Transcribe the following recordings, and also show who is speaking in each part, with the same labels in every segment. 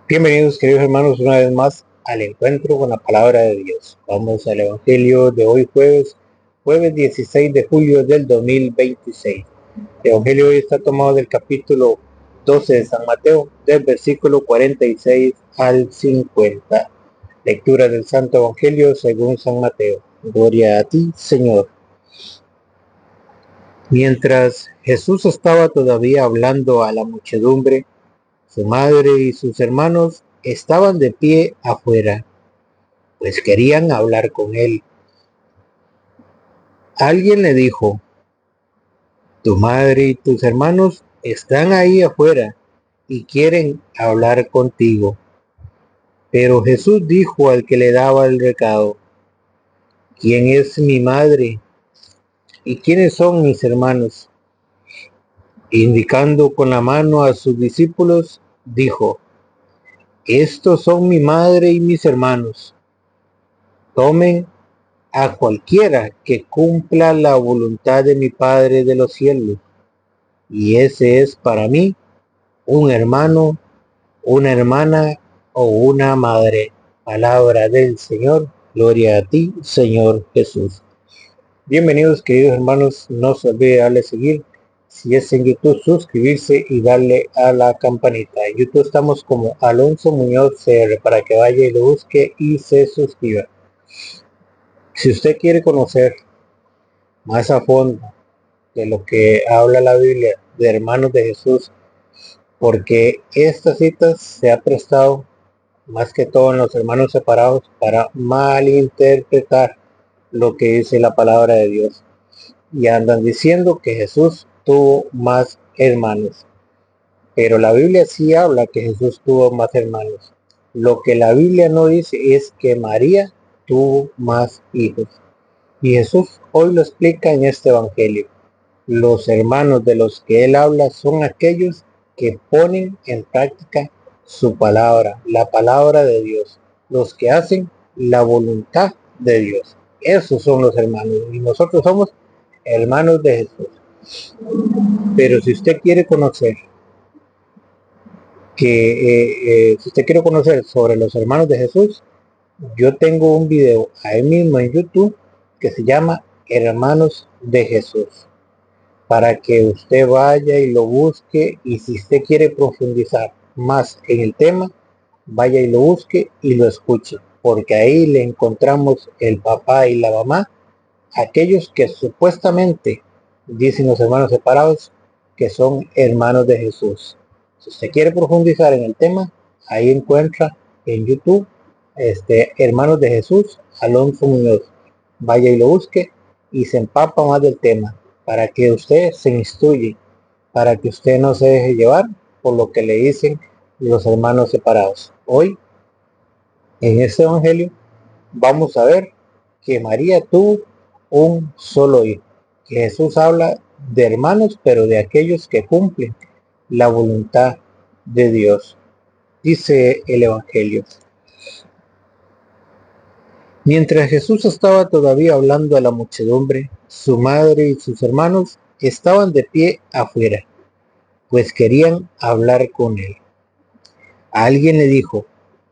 Speaker 1: Bienvenidos, queridos hermanos, una vez más al encuentro con la palabra de Dios. Vamos al Evangelio de hoy jueves 16 de julio del 2026. El Evangelio de hoy está tomado del capítulo 12 de San Mateo, del versículo 46 al 50. Lectura del Santo Evangelio según San Mateo. Gloria a ti, Señor. Mientras Jesús estaba todavía hablando a la muchedumbre, su madre y sus hermanos estaban de pie afuera, pues querían hablar con él. Alguien le dijo: tu madre y tus hermanos están ahí afuera y quieren hablar contigo. Pero Jesús dijo al que le daba el recado: ¿quién es mi madre y quiénes son mis hermanos? Indicando con la mano a sus discípulos, dijo: estos son mi madre y mis hermanos. Tomen a cualquiera que cumpla la voluntad de mi Padre de los cielos, y ese es para mí un hermano, una hermana o una madre. Palabra del Señor. Gloria a ti, Señor Jesús. Bienvenidos, queridos hermanos. No se olvide darle seguir. Si es en YouTube, suscribirse y darle a la campanita. En YouTube estamos como Alonso Muñoz CR, para que vaya y lo busque y se suscriba. Si usted quiere conocer más a fondo de lo que habla la Biblia de hermanos de Jesús, porque estas citas se ha prestado más que todo en los hermanos separados para malinterpretar lo que dice la palabra de Dios, y andan diciendo que Jesús tuvo más hermanos, pero la Biblia sí habla que Jesús tuvo más hermanos. Lo que la Biblia no dice es que María tuvo más hijos, y Jesús hoy lo explica en este evangelio. Los hermanos de los que él habla son aquellos que ponen en práctica su palabra, la palabra de Dios, los que hacen la voluntad de Dios. Esos son los hermanos, y nosotros somos hermanos de Jesús. Pero si usted quiere conocer si usted quiere conocer sobre los hermanos de Jesús, yo tengo un video ahí mismo en YouTube que se llama Hermanos de Jesús, para que usted vaya y lo busque, y si usted quiere profundizar más en el tema, vaya y lo busque y lo escuche, porque ahí le encontramos el papá y la mamá, aquellos que supuestamente dicen los hermanos separados que son hermanos de Jesús. Si usted quiere profundizar en el tema, ahí encuentra en YouTube Hermanos de Jesús, Alonso Muñoz. Vaya y lo busque y se empapa más del tema, para que usted se instruye, para que usted no se deje llevar por lo que le dicen los hermanos separados. Hoy, en este evangelio, vamos a ver que María tuvo un solo hijo, que Jesús habla de hermanos, pero de aquellos que cumplen la voluntad de Dios. Dice el evangelio: mientras Jesús estaba todavía hablando a la muchedumbre, su madre y sus hermanos estaban de pie afuera, pues querían hablar con él. Alguien le dijo: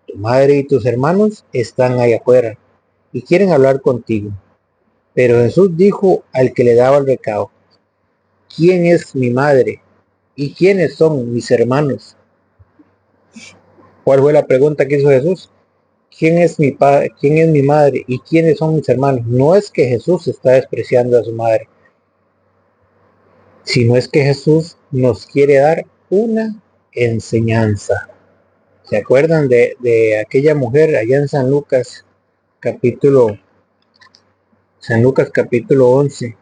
Speaker 1: tu madre y tus hermanos están ahí afuera y quieren hablar contigo. Pero Jesús dijo al que le daba el recado: ¿quién es mi madre y quiénes son mis hermanos? ¿Cuál fue la pregunta que hizo Jesús? ¿Quién es mi padre? ¿Quién es mi madre? ¿Y quiénes son mis hermanos? No es que Jesús está despreciando a su madre, sino es que Jesús nos quiere dar una enseñanza. ¿Se acuerdan de aquella mujer allá en San Lucas capítulo 11,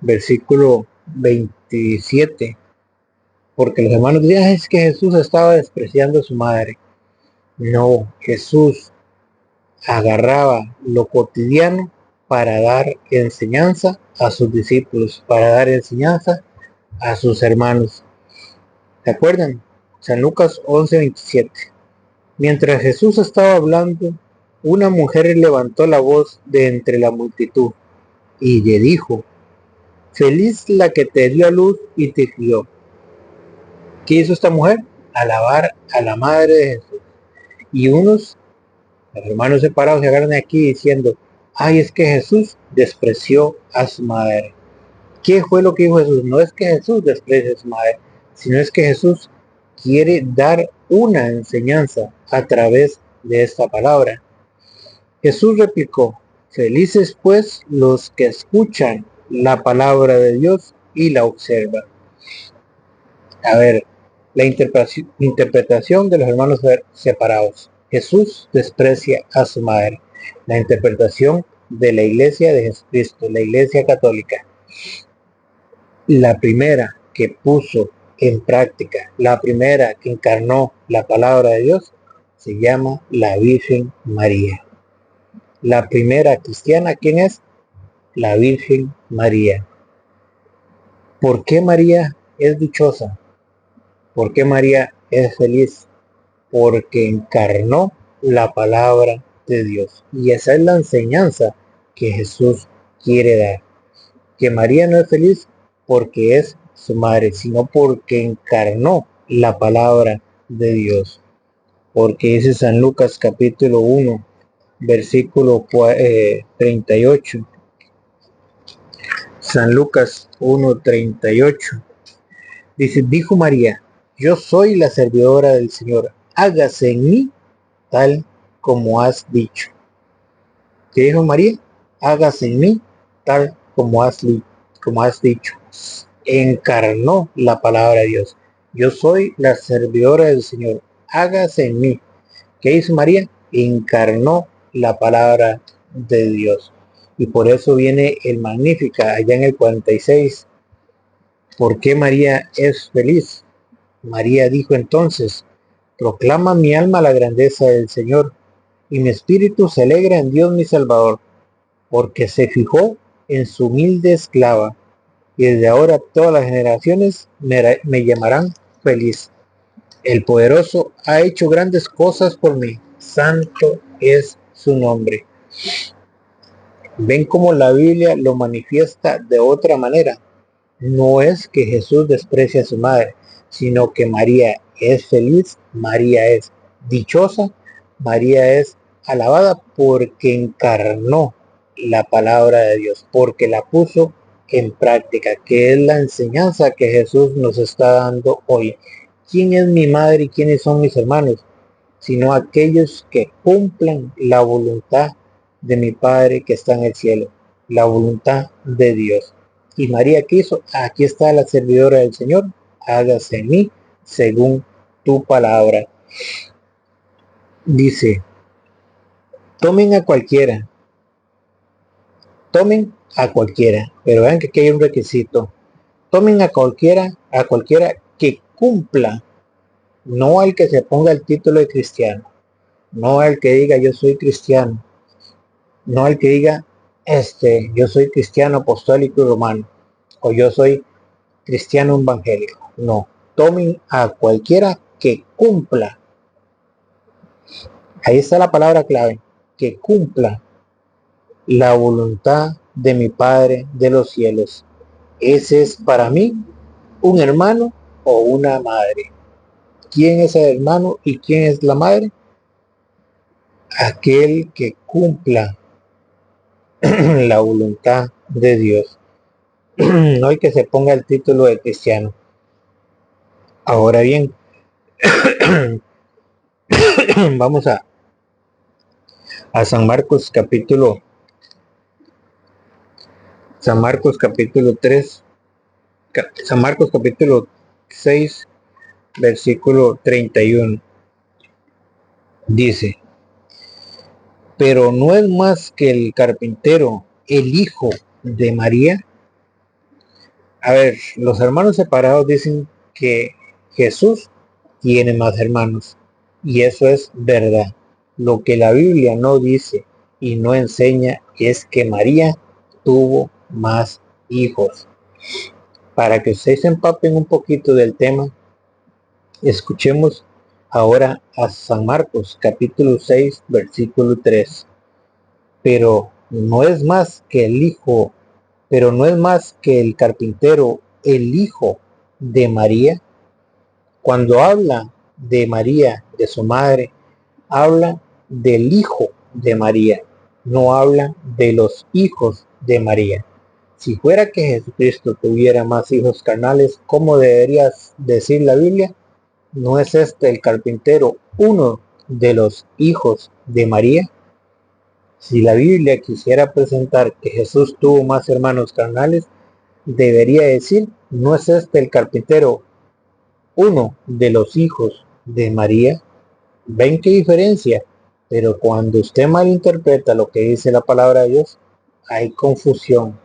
Speaker 1: versículo 27? Porque los hermanos decían: es que Jesús estaba despreciando a su madre. No, Jesús agarraba lo cotidiano para dar enseñanza a sus discípulos, para dar enseñanza a sus hermanos. ¿Se acuerdan? San Lucas 11:27. Mientras Jesús estaba hablando, una mujer levantó la voz de entre la multitud y le dijo: feliz la que te dio a luz y te crió. ¿Qué hizo esta mujer? Alabar a la madre de Jesús. Y unos, los hermanos separados, se agarran aquí diciendo, ay, es que Jesús despreció a su madre. ¿Qué fue lo que dijo Jesús? No es que Jesús desprecie a su madre, sino es que Jesús quiere dar una enseñanza a través de esta palabra. Jesús replicó, felices pues los que escuchan la palabra de Dios y la observan. A ver, la interpretación de los hermanos separados. Jesús desprecia a su madre. La interpretación de la iglesia de Jesucristo, la iglesia católica. La primera que puso en práctica, la primera que encarnó la palabra de Dios, se llama la Virgen María. La primera cristiana, ¿quién es? La Virgen María. ¿Por qué María es dichosa? ¿Por qué María es feliz? Porque encarnó la palabra de Dios. Y esa es la enseñanza que Jesús quiere dar. Que María no es feliz porque es su madre, sino porque encarnó la palabra de Dios. Porque dice San Lucas capítulo 1, versículo 38. San Lucas 1:38. Dice, dijo María, yo soy la servidora del Señor, hágase en mí tal como has dicho. ¿Qué dijo María? Hágase en mí tal como has dicho. Encarnó la palabra de Dios. Yo soy la servidora del Señor, hágase en mí. ¿Qué hizo María? Encarnó la palabra de Dios. Y por eso viene el Magnífica allá en el 46. ¿Por qué María es feliz? María dijo entonces, proclama mi alma la grandeza del Señor, y mi espíritu se alegra en Dios mi Salvador, porque se fijó en su humilde esclava, y desde ahora todas las generaciones me llamarán feliz. El poderoso ha hecho grandes cosas por mí, santo es su nombre. ¿Ven cómo la Biblia lo manifiesta de otra manera? No es que Jesús desprecia a su madre, sino que María es feliz, María es dichosa, María es alabada porque encarnó la palabra de Dios, porque la puso en práctica, que es la enseñanza que Jesús nos está dando hoy. ¿Quién es mi madre y quiénes son mis hermanos? Sino aquellos que cumplan la voluntad de mi Padre que está en el cielo, la voluntad de Dios. Y María quiso, aquí está la servidora del Señor, hágase en mí según tu palabra. Dice, tomen a cualquiera, pero vean que aquí hay un requisito. Tomen a cualquiera que cumpla, no al que se ponga el título de cristiano, no al que diga yo soy cristiano, no al que diga yo soy cristiano apostólico y romano, o yo soy cristiano evangélico. No, tomen a cualquiera que cumpla. Ahí está la palabra clave, que cumpla la voluntad de mi Padre de los cielos. Ese es para mí un hermano o una madre. ¿Quién es el hermano y quién es la madre? Aquel que cumpla la voluntad de Dios. No el que se ponga el título de cristiano. Ahora bien, vamos a San Marcos capítulo 3, San Marcos capítulo 6, versículo 31. Dice, pero no es más que el carpintero, el hijo de María. A ver, los hermanos separados dicen que Jesús tiene más hermanos, y eso es verdad. Lo que la Biblia no dice y no enseña es que María tuvo más hijos. Para que ustedes se empapen un poquito del tema, escuchemos ahora a San Marcos capítulo 6 versículo 3. Pero no es más que el carpintero, el hijo de María. Cuando habla de María, de su madre, habla del Hijo de María, no habla de los hijos de María. Si fuera que Jesucristo tuviera más hijos carnales, ¿cómo deberías decir la Biblia? ¿No es este el carpintero uno de los hijos de María? Si la Biblia quisiera presentar que Jesús tuvo más hermanos carnales, debería decir, ¿no es este el carpintero uno de los hijos de María? ¿Ven qué diferencia? Pero cuando usted malinterpreta lo que dice la palabra de Dios, hay confusión.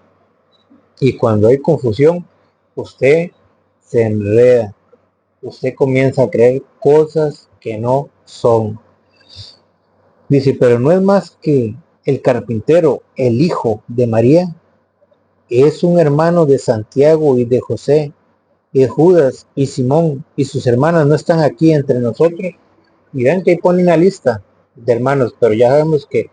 Speaker 1: Y cuando hay confusión, usted se enreda. Usted comienza a creer cosas que no son. Dice, pero no es más que el carpintero, el hijo de María, es un hermano de Santiago y de José, y Judas y Simón, y sus hermanas no están aquí entre nosotros. Y vean que ahí pone una lista de hermanos, pero ya sabemos que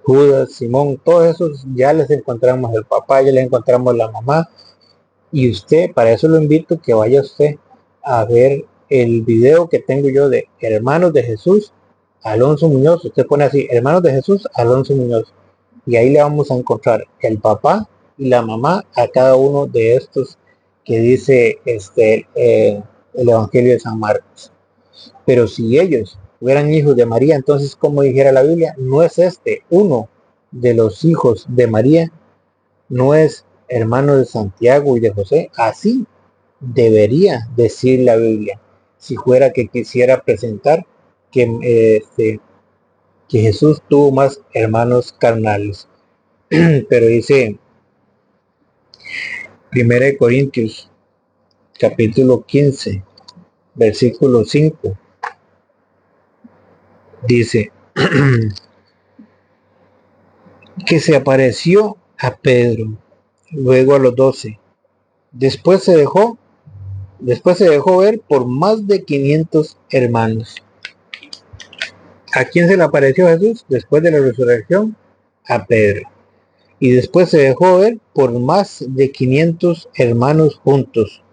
Speaker 1: Judas, Simón, todos esos ya les encontramos el papá, ya les encontramos la mamá. Y usted, para eso lo invito que vaya usted a ver el video que tengo yo de Hermanos de Jesús, Alonso Muñoz. Usted pone así, Hermanos de Jesús, Alonso Muñoz. Y ahí le vamos a encontrar el papá y la mamá a cada uno de estos que dice el Evangelio de San Marcos. Pero si ellos fueran hijos de María, entonces, como dijera la Biblia, no es este uno de los hijos de María, no es hermano de Santiago y de José. Así debería decir la Biblia, si fuera que quisiera presentar que Jesús tuvo más hermanos carnales. Pero dice 1 Corintios capítulo 15 versículo 5, dice que se apareció a Pedro, luego a los 12. Después se dejó ver por más de 500 hermanos. ¿A quién se le apareció Jesús después de la resurrección? A Pedro. Y después se dejó ver por más de 500 hermanos juntos.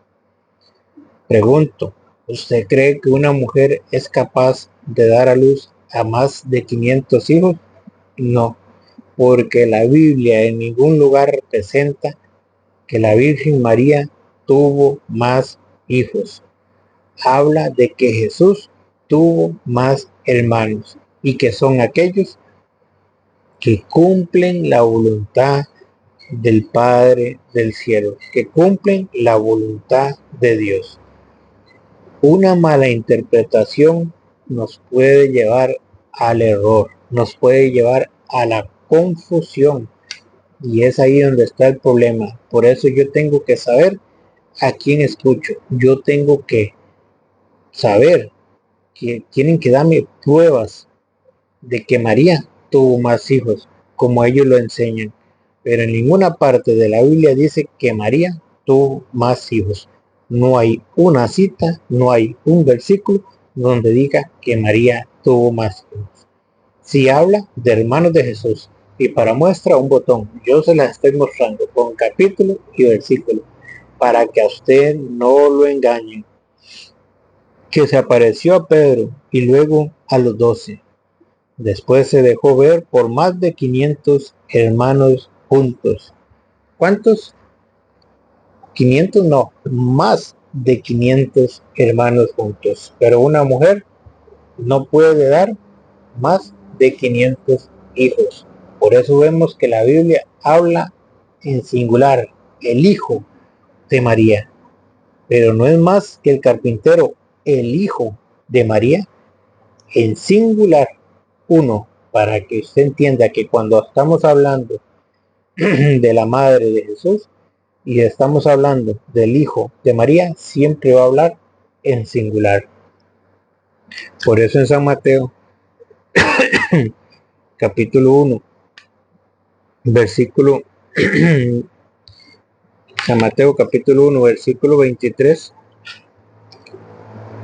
Speaker 1: Pregunto, ¿usted cree que una mujer es capaz de dar a luz a más de 500 hijos? No, porque la Biblia en ningún lugar presenta que la Virgen María tuvo más hijos. Habla de que Jesús tuvo más hermanos y que son aquellos que cumplen la voluntad del Padre del cielo, que cumplen la voluntad de Dios. Una mala interpretación nos puede llevar al error, nos puede llevar a la confusión, y es ahí donde está el problema. Por eso yo tengo que saber a quién escucho. Yo tengo que saber que tienen que darme pruebas de que María tuvo más hijos, como ellos lo enseñan. Pero en ninguna parte de la Biblia dice que María tuvo más hijos. No hay una cita, no hay un versículo donde diga que María tuvo más hijos. Si habla de hermanos de Jesús, y para muestra un botón, yo se las estoy mostrando con capítulo y versículo, para que a usted no lo engañen. Que se apareció a Pedro y luego a los 12. Después se dejó ver por más de 500 hermanos juntos. ¿Cuántos? 500 no, más de 500 hermanos juntos. Pero una mujer no puede dar más de 500 hijos. Por eso vemos que la Biblia habla en singular, el hijo de María. Pero no es más que el carpintero, el hijo de María, en singular, uno, para que usted entienda que cuando estamos hablando de la madre de Jesús y estamos hablando del hijo de María, siempre va a hablar en singular. Por eso en San Mateo capítulo 1 versículo San Mateo capítulo 1 versículo 23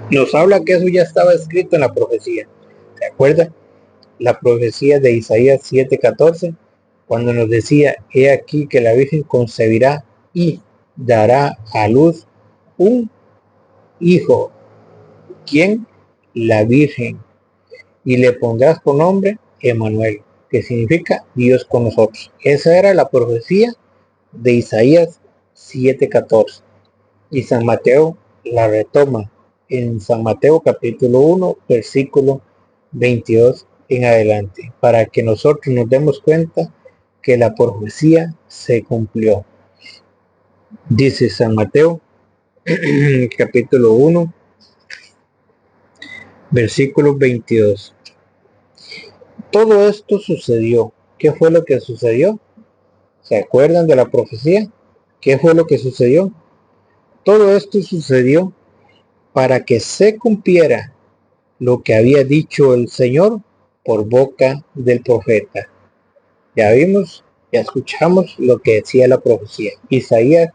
Speaker 1: nos habla que eso ya estaba escrito en la profecía. ¿Se acuerdan? La profecía de Isaías 7:14, cuando nos decía, he aquí que la Virgen concebirá y dará a luz un hijo. ¿Quién? La Virgen. y le pondrás por nombre Emmanuel, que significa Dios con nosotros. Esa era la profecía de Isaías 7:14. Y San Mateo la retoma en San Mateo capítulo 1, versículo 22 en adelante, para que nosotros nos demos cuenta que la profecía se cumplió. Dice San Mateo capítulo 1, versículo 22. Todo esto sucedió. ¿Qué fue lo que sucedió? ¿Se acuerdan de la profecía? ¿Qué fue lo que sucedió? Todo esto sucedió para que se cumpliera lo que había dicho el Señor por boca del profeta. Ya vimos, ya escuchamos lo que decía la profecía. Isaías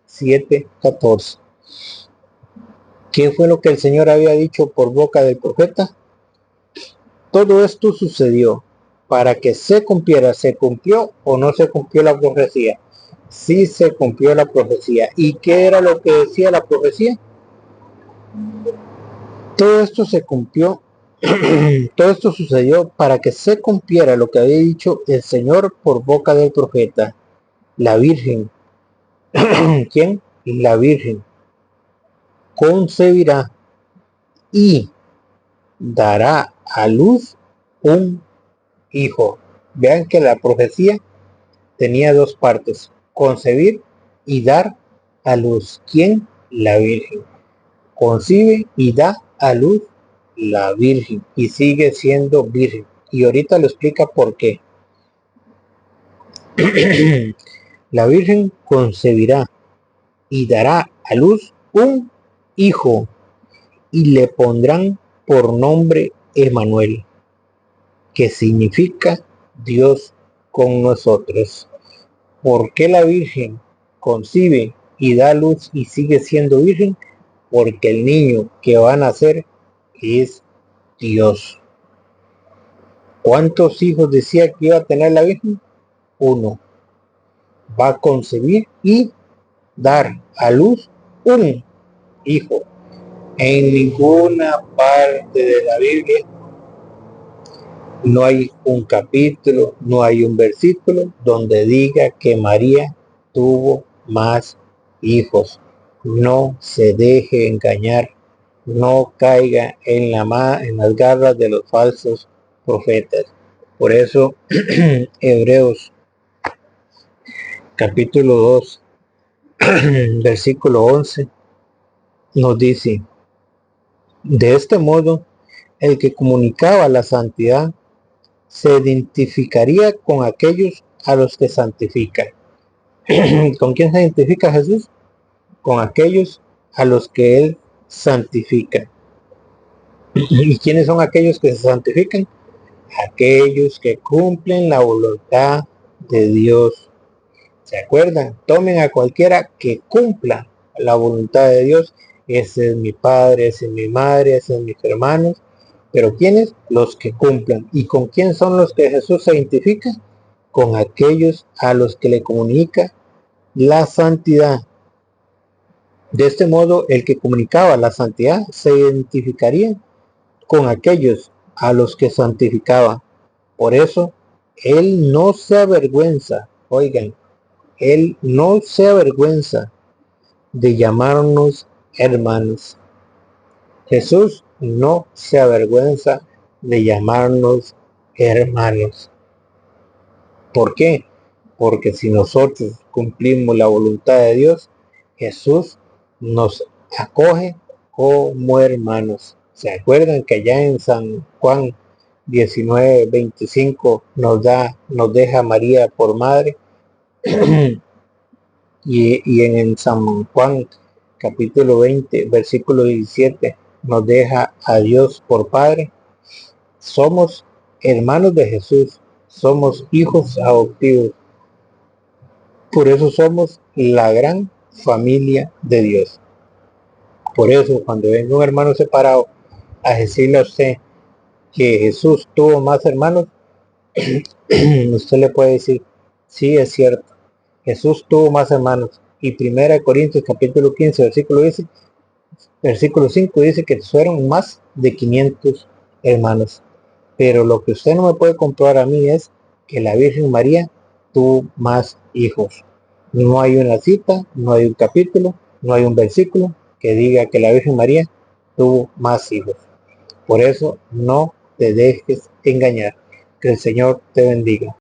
Speaker 1: 7:14. ¿Qué fue lo que el Señor había dicho por boca del profeta? Todo esto sucedió para que se cumpliera. ¿Se cumplió o no se cumplió la profecía? Sí se cumplió la profecía. ¿Y qué era lo que decía la profecía? Todo esto se cumplió, todo esto sucedió para que se cumpliera lo que había dicho el Señor por boca del profeta. La Virgen, ¿quién? La Virgen concebirá y dará a luz un hijo. Vean que la profecía tenía dos partes: concebir y dar a luz. ¿Quién? La Virgen. Concibe y da a luz la Virgen y sigue siendo virgen. Y ahorita lo explica por qué. La Virgen concebirá y dará a luz un hijo y le pondrán por nombre Emmanuel, que significa Dios con nosotros. ¿Por qué la Virgen concibe y da a luz y sigue siendo virgen? Porque el niño que va a nacer es Dios. ¿Cuántos hijos decía que iba a tener la Virgen? Uno. Va a concebir y dar a luz un hijo. En ninguna parte de la Biblia no hay un capítulo, no hay un versículo donde diga que María tuvo más hijos. No se deje engañar, no caiga en las garras de los falsos profetas. Por eso Hebreos capítulo 2 versículo 11 nos dice: de este modo el que comunicaba la santidad se identificaría con aquellos a los que santifican. ¿Con quién se identifica Jesús? Con aquellos a los que él santifica. ¿Y quiénes son aquellos que se santifican? Aquellos que cumplen la voluntad de Dios. ¿Se acuerdan? Tomen a cualquiera que cumpla la voluntad de Dios. Ese es mi padre, ese es mi madre, ese es mis hermanos. Pero ¿quiénes? Los que cumplan. ¿Y con quién son los que Jesús se identifica? Con aquellos a los que le comunica la santidad. De este modo, el que comunicaba la santidad se identificaría con aquellos a los que santificaba. Por eso, él no se avergüenza, oigan, él no se avergüenza de llamarnos hermanos. Jesús no se avergüenza de llamarnos hermanos. ¿Por qué? Porque si nosotros cumplimos la voluntad de Dios, Jesús nos acoge como hermanos. ¿Se acuerdan que allá en San Juan 19:25 nos deja María por madre? y en San Juan capítulo 20 versículo 17 nos deja a Dios por Padre. Somos hermanos de Jesús, somos hijos adoptivos. Por eso somos la gran familia de Dios. Por eso cuando venga un hermano separado a decirle a usted que Jesús tuvo más hermanos, usted le puede decir: sí, es cierto, Jesús tuvo más hermanos. Y 1 Corintios capítulo 15 versículo 5 dice que fueron más de 500 hermanos. pero lo que usted no me puede comprobar a mí es que la Virgen María tuvo más hijos. No hay una cita, no hay un capítulo, no hay un versículo que diga que la Virgen María tuvo más hijos. Por eso no te dejes engañar. Que el Señor te bendiga.